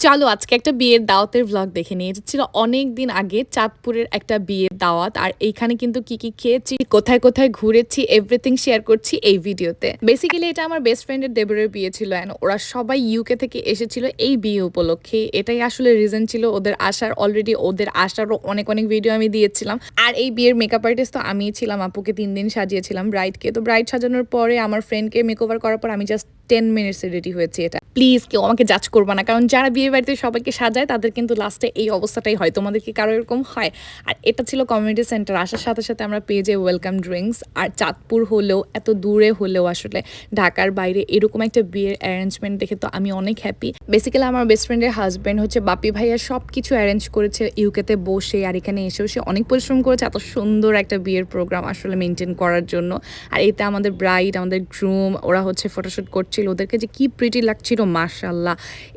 চলো আজকে একটা বিয়ের দাওয়াতের ভ্লগ দেখে নিই। এটা ছিল অনেক দিন আগে চাঁদপুরের একটা বিয়ের দাওয়াত। আর এইখানে কিন্তু কি কি খেয়েছি, কোথায় কোথায় ঘুরেছি, এভরিথিং শেয়ার করছি এই ভিডিওতে। বেসিক্যালি এটা আমার বেস্ট ফ্রেন্ডের দেবরের বিয়ে ছিল, এন্ড ওরা সবাই ইউকে থেকে এসেছিল এই বিয়ে উপলক্ষে। এটাই আসলে রিজন ছিল ওদের আসার। অলরেডি ওদের আসারও অনেক অনেক ভিডিও আমি দিয়েছিলাম। আর এই বিয়ের মেকআপ আর্টিস্ট তো আমিই ছিলাম, আপুকে 3 দিন সাজিয়েছিলাম ব্রাইডকে। তো ব্রাইড সাজানোর পরে আমার ফ্রেন্ডকে মেকওভার করার পর আমি জাস্ট 10 মিনিটসে রেডি হয়েছি। এটা প্লিজ কেউ আমাকে জাজ করবা না, কারণ যারা বিয়ে বাড়িতে সবাইকে সাজায় তাদের কিন্তু লাস্টে এই অবস্থাটাই হয়। তোমাদের কি কারো এরকম হয়? আর এটা ছিল কমিউনিটি সেন্টার। আসার সাথে সাথে আমরা পেয়ে যাই ওয়েলকাম ড্রিঙ্কস। আর চাঁদপুর হলেও, এত দূরে হলেও আসলে ঢাকার বাইরে এরকম একটা বিয়ের অ্যারেঞ্জমেন্ট দেখে তো আমি অনেক হ্যাপি। বেসিক্যালি আমার বেস্ট ফ্রেন্ডের হাজব্যান্ড হচ্ছে বাপি ভাইয়া সব কিছু অ্যারেঞ্জ করেছে ইউকেতে বসে, আর এখানে এসেও সে অনেক পরিশ্রম করেছে এত সুন্দর একটা বিয়ের প্রোগ্রাম আসলে মেনটেন করার জন্য। আর এতে আমাদের ব্রাইড, আমাদের গ্রুম, ওরা হচ্ছে ফটোশ্যুট করছিল। ওদেরকে যে কি প্রিটি লাগছিল মাশাআল্লাহ।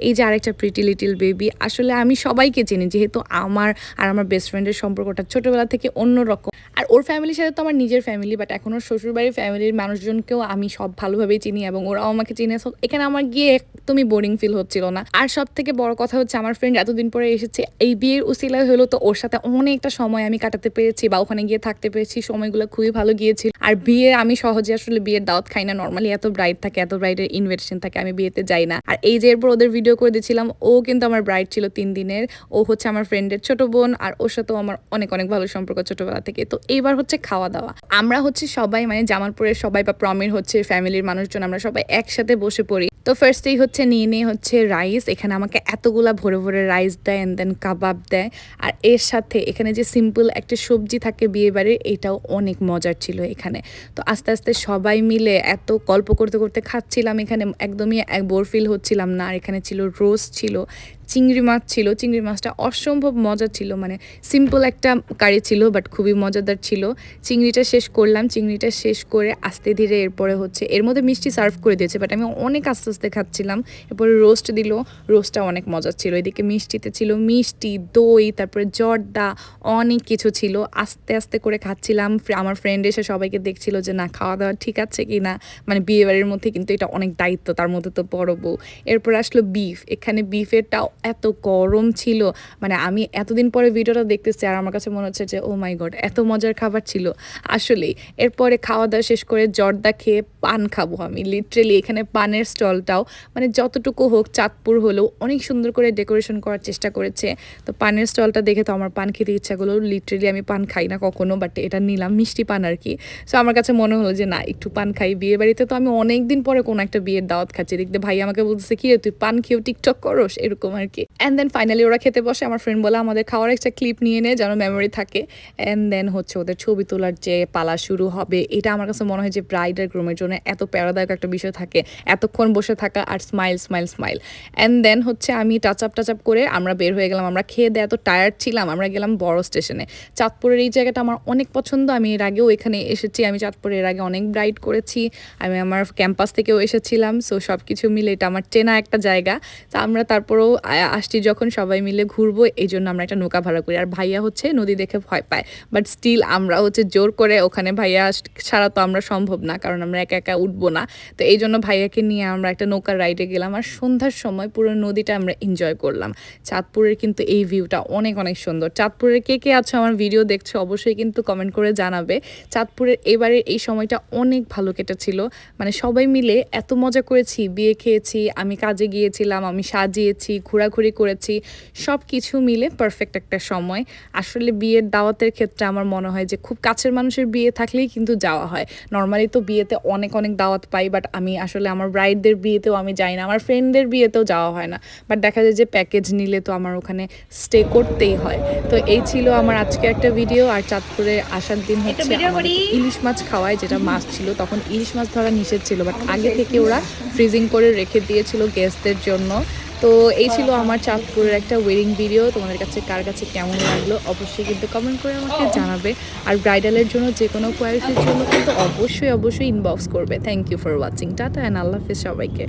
এই যে আরেকটা প্রিটি লিটিল বেবি, আসলে আমি সবাইকে চিনি যেহেতু আমার আর আমার বেস্ট ফ্রেন্ডের সম্পর্কটা ছোটবেলা থেকে অন্যরকম। আর ওর ফ্যামিলির সাথে তো আমার নিজের ফ্যামিলি, বাট এখন ওর শ্বশুরবাড়ির ফ্যামিলির মানুষজনকেও আমি সব ভালোভাবেই চিনি এবং ওরাও আমাকে চিনে। এখানে আমার গিয়ে একদমই বোরিং ফিল হচ্ছিল না। আর সব থেকে বড় কথা হচ্ছে আমার ফ্রেন্ড এতদিন পরে এসেছে, এই বিয়ের উসিলায় হলো তো ওর সাথে অনেকটা সময় আমি কাটাতে পেরেছি বা ওখানে গিয়ে থাকতে পেরেছি। সময়গুলো খুবই ভালো গিয়েছিল। আর বিয়ে আমি সহজে আসলে বিয়ের দাওয়াত খাই না। নর্মালি এত ব্রাইড থাকে, এত ব্রাইডের ইনভিটেশন থাকে, আমি বিয়েতে যাই না। আর এই যে এরপর ওদের ভিডিও করে দিয়েছিলাম, ও কিন্তু আমার ব্রাইড ছিল 3 দিনের। ও হচ্ছে আমার ফ্রেন্ডের ছোট বোন, আর ওর সাথেও আমার অনেক অনেক ভালো সম্পর্ক ছোটবেলা থেকে। তো এইবার হচ্ছে খাওয়া দাওয়া। আমরা হচ্ছে সবাই, মানে জামালপুরের সবাই বা প্রমির হচ্ছে ফ্যামিলির মানুষজন, আমরা সবাই একসাথে বসে পড়ি। তো ফার্স্টেই হচ্ছে নিয়ে হচ্ছে রাইস। এখানে আমাকে এতগুলা ভরে ভরে রাইস দেয়, এন্ড দেন কাবাব দেয়। আর এর সাথে এখানে যে সিম্পল একটা সবজি থাকে বিয়ে বাড়ির, এটাও অনেক মজার ছিল এখানে। তো আস্তে আস্তে সবাই মিলে এত গল্প করতে করতে খাচ্ছিলাম, এখানে একদমই বোর ফিল হচ্ছিলাম না। আর এখানে ছিল রোস্ট, ছিল চিংড়ি মাছ, ছিল চিংড়ি মাছটা অসম্ভব মজা ছিল। মানে সিম্পল একটা কারি ছিল বাট খুবই মজাদার ছিল। চিংড়িটা শেষ করলাম, চিংড়িটা শেষ করে আস্তে ধীরে এরপরে হচ্ছে এর মধ্যে মিষ্টি সার্ভ করে দিয়েছে, বাট আমি অনেক আস্তে আস্তে খাচ্ছিলাম। এরপরে রোস্ট দিল, রোস্টটা অনেক মজা ছিল। এদিকে মিষ্টিতে ছিল মিষ্টি, দই, তারপরে জর্দা, অনেক কিছু ছিল। আস্তে আস্তে করে খাচ্ছিলাম। আমার ফ্রেন্ড এসে সবাইকে দেখছিল যে না খাওয়া দাওয়া ঠিক আছে কি না। মানে বিয়ে বাড়ির মধ্যে কিন্তু এটা অনেক দায়িত্ব, তার মধ্যে তো বড় বউ। এরপর আসলো বিফ। এখানে বিফেরটাও এত গরম ছিল, মানে আমি এতদিন পরে ভিডিওটা দেখতেছি আর আমার কাছে মনে হচ্ছে যে ও মাই গড, এত মজার খাবার ছিল আসলেই। এরপরে খাওয়া দাওয়া শেষ করে জর্দা খেয়ে পান খাবো আমি। লিটারেলি এখানে পানের স্টলটাও মানে যতটুকু হোক চাঁদপুর হলেও অনেক সুন্দর করে ডেকোরেশন করার চেষ্টা করেছে। তো পানের স্টলটা দেখে তো আমার পান খেতে ইচ্ছা করলো। লিটারেলি আমি পান খাই না কখনো, বাট এটা নিলাম মিষ্টি পান আর কি। সো আমার কাছে মনে হলো যে না একটু পান খাই। বিয়ে বাড়িতে তো আমি অনেক দিন পরে কোনো একটা বিয়ের দাওয়াত খাচ্ছি। দেখতে ভাই আমাকে বলতেছে কি রে তুই পান খেয়েও টিকটক করস, এরকম আর কি। অ্যান্ড দেন ফাইনালি ওরা খেতে বসে। আমার ফ্রেন্ড বলে আমাদের খাওয়ার একটা ক্লিপ নিয়ে নেয় যেন মেমোরি থাকে। অ্যান্ড দেন হচ্ছে ওদের ছবি তোলার যে পালা শুরু হবে, এটা আমার কাছে মনে হয় যে ব্রাইড আর গ্রুমের জন্য এত প্যারাদায়ক একটা বিষয় থাকে, এতক্ষণ বসে থাকা আর smile smile smile. And then হচ্ছে আমি টাচ আপ করে আমরা বের হয়ে গেলাম। আমরা খেয়ে দিয়ে এত টায়ার্ড ছিলাম, আমরা গেলাম বড় স্টেশনে। চাঁদপুরের এই জায়গাটা আমার অনেক পছন্দ, আমি এর আগেও এখানে এসেছি। আমি চাঁদপুরে এর আগে অনেক ব্রাইড করেছি, আমি আমার ক্যাম্পাস থেকেও এসেছিলাম। সো সব কিছু মিলে এটা আমার চেনা একটা জায়গা। তা আমরা তারপরেও আসছি যখন সবাই মিলে ঘুরবো, এই জন্য আমরা একটা নৌকা ভাড়া করি। আর ভাইয়া হচ্ছে নদী দেখে ভয় পায়, বাট স্টিল আমরা হচ্ছে জোর করে ওখানে ভাইয়া ছাড়া তো আমরা সম্ভব না, কারণ আমরা একা একা উঠবো না। তো এই জন্য ভাইয়াকে নিয়ে আমরা একটা নৌকার রাইডে গেলাম। আর সন্ধ্যার সময় পুরো নদীটা আমরা এনজয় করলাম। চাঁদপুরের কিন্তু এই ভিউটা অনেক অনেক সুন্দর। চাঁদপুরের কে কে আছো আমার ভিডিও দেখছো অবশ্যই কিন্তু কমেন্ট করে জানাবে। চাঁদপুরের এবারের এই সময়টা অনেক ভালো কেটেছিল, মানে সবাই মিলে এত মজা করেছি, বিয়ে খেয়েছি, আমি কাজে গিয়েছিলাম, আমি সাজিয়েছি, ঘোরাঘুরি করেছি, সব কিছু মিলে পারফেক্ট একটা সময়। আসলে বিয়ের দাওয়াতের ক্ষেত্রে আমার মনে হয় যে খুব কাছের মানুষের বিয়ে থাকলেই কিন্তু যাওয়া হয়। নর্মালি তো বিয়েতে অনেক অনেক দাওয়াত পাই, বাট আমি আসলে আমার ব্রাইডদের বিয়েতেও আমি যাই না, আমার ফ্রেন্ডদের বিয়েতেও যাওয়া হয় না। বাট দেখা যায় যে প্যাকেজ নিলে তো আমার ওখানে স্টে করতেই হয়। তো এই ছিল আমার আজকে একটা ভিডিও। আর চাঁদপুরে আসার দিন হচ্ছে ইলিশ মাছ খাওয়ায়, যেটা মাছ ছিল তখন ইলিশ মাছ ধরা নিষেধ ছিল, বাট আগে থেকে ওরা ফ্রিজিং করে রেখে দিয়েছিল গেস্টদের জন্য। তো এই ছিল আমার চাঁদপুরের একটা ওয়েডিং ভিডিও। তোমাদের কাছে কার কাছে কেমন লাগলো অবশ্যই কিন্তু কমেন্ট করে আমাকে জানাবে। আর ব্রাইডালের জন্য যে কোনো কোয়ারিটির জন্য কিন্তু অবশ্যই ইনবক্স করবে। Thank you for watching. Tata and আল্লাহ হাফিজ সবাইকে।